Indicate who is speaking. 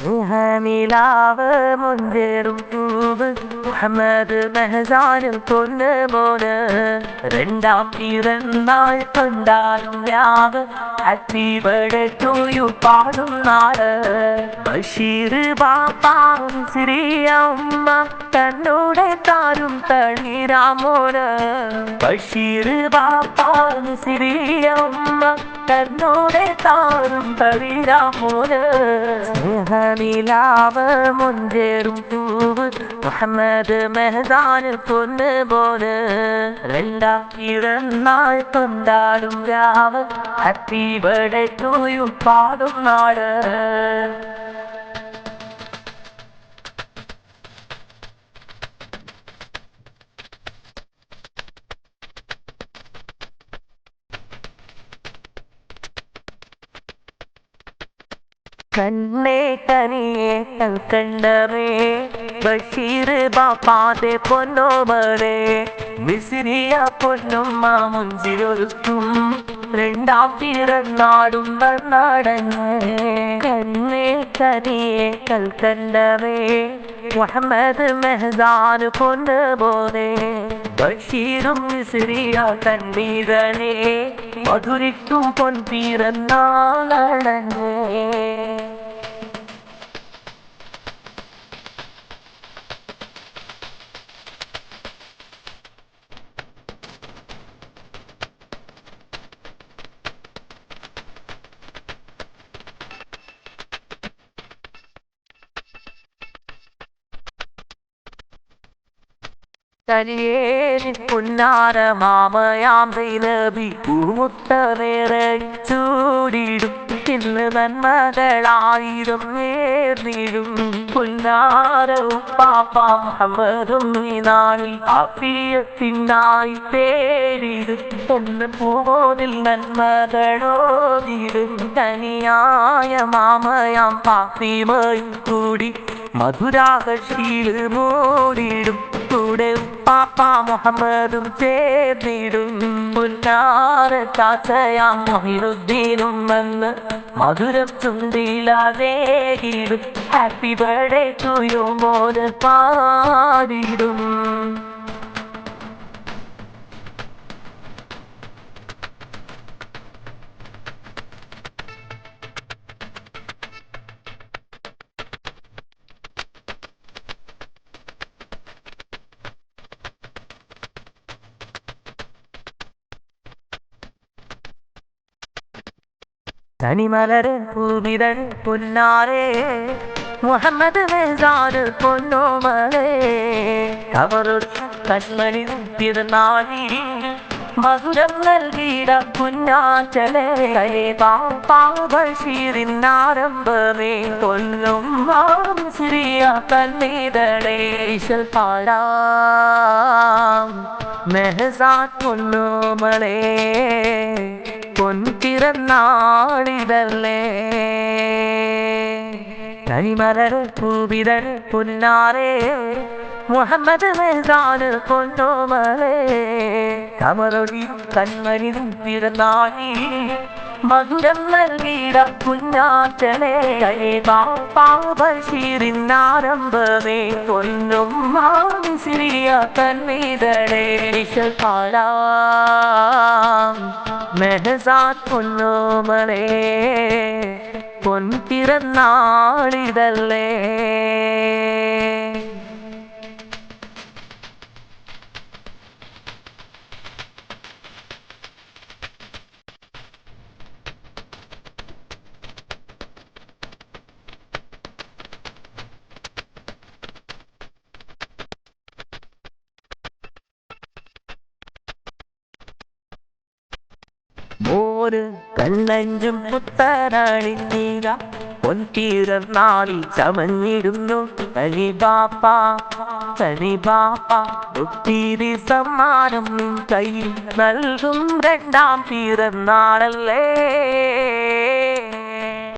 Speaker 1: നിലാവ് മുഞ്ചേറും പൂവ് മുഹമ്മദ് മെഹസാനും പൊന്ന് മോന് രണ്ടാം പിറന്നാൾ കൊണ്ടാടും രാവ് ഹാപ്പി ബർത്ത്ഡേ ടു യു പാടും നാട് ബഷീർ ബാപ്പാവും ശ്രീയമ്മ തന്നോടെ താരും തളിരാമോന് ബഷീർ ബാപ്പാവും ശ്രീയമ്മ തന്നോടെ താരും തളിരാമോന് നിലാവ് മുഞ്ചേറും പൂവ് മുഹമ്മദ് മെഹസാന് പൊന്ന് പോല് രണ്ടാം പിറന്നാൾ കൊണ്ടാടും രാവ് ഹാപ്പി ബർത്ത്ഡേ ടു യു പാടും നാട് കണ്ണേ കനിയെ കണ്ടറേ ബഷീർ ബാപ്പാതെ പൊന്നോമറേ മിസിരിയ പൊന്നുമ്മ മുഞ്ചിരൊരുക്കും രണ്ടാം പിറന്നാടും നാടങ്ങ് കണ്ണേ കനിയെ കണ്ടറേ മുഹമ്മദ് മെഹസാന് പൊന്ന് പോലെ ബഷീറും മിസിരിയ കണ്ണീരനേ മധുരിക്കും പൊൻപിറന്നാളങ്ങ് കരിയേരി പുന്നാര മാമയാം നബി പൂമുത്തവേറെ ചൂടിടും ഇന്ന് നന്മകളായിരം നേർന്നിടും പുന്നാര ഉപ്പാപ്പ മുഹമ്മദും ഈ നാളിൽ അഫിയത്തിനായി പേരിടും ഒന്ന് പോതിൽ നന്മകളോതിടും തനിയായ മാമയാം ഫാത്തിമയും കൂടി മധുരാകർഷിയിൽ മൂടിടും കൂടെ ഉപ്പാപ്പ മുഹമ്മദും ചേർന്നിടും പുന്നാര ചാച്ചയാം മൊഹിനുദ്ദീനും വന്ന് മധുരം ചുണ്ടിലാതേകിടും ഹാപ്പി ബർത്ത്ഡേ ടു യു മോന് പാടിടും തനിമലര് പൂവിതൾ പുന്നാരേ മുഹമ്മദ് മെഹസാന് പൊന്നോമലേ അവരുടെ കൺമണി പിറന്നാളി മധുരം നൽകിയിട പുന്നാച്ചലേ ബഷീറിനാരംഭമേ കൊല്ലും ശ്രീയ കണ്ണീതളേ പാടാം മെഹസാൻ പൊന്നോമലേ പൊൻപിറന്നാളിതല്ലേ തനിമലർ പൂവിതൾ പുന്നാരേ മുഹമ്മദ് മെഹസാന് പൊന്നോമലേ കമറൊഴി കൺമരിതും പിറന്നാളി മധുരം നൽകിയിട പുന്നാച്ചലേ ബഷീറിനാരംഭമേ പൊന്നും സിറിയ കണ്ണീതളേ പാടാം മെഹസാൻ പൊന്നോമലേ പൊൻപിറന്നാളിതല്ലേ മോര് കണ്ണഞ്ചും പുത്തനണിഞ്ഞീക പൊൻപിറന്നാളിൽ ചമഞ്ഞിടുന്നു തനിബാപ്പ ഒത്തിരി സമ്മാനം കയ്യിൽ നൽകും രണ്ടാം പിറന്നാളല്ലേ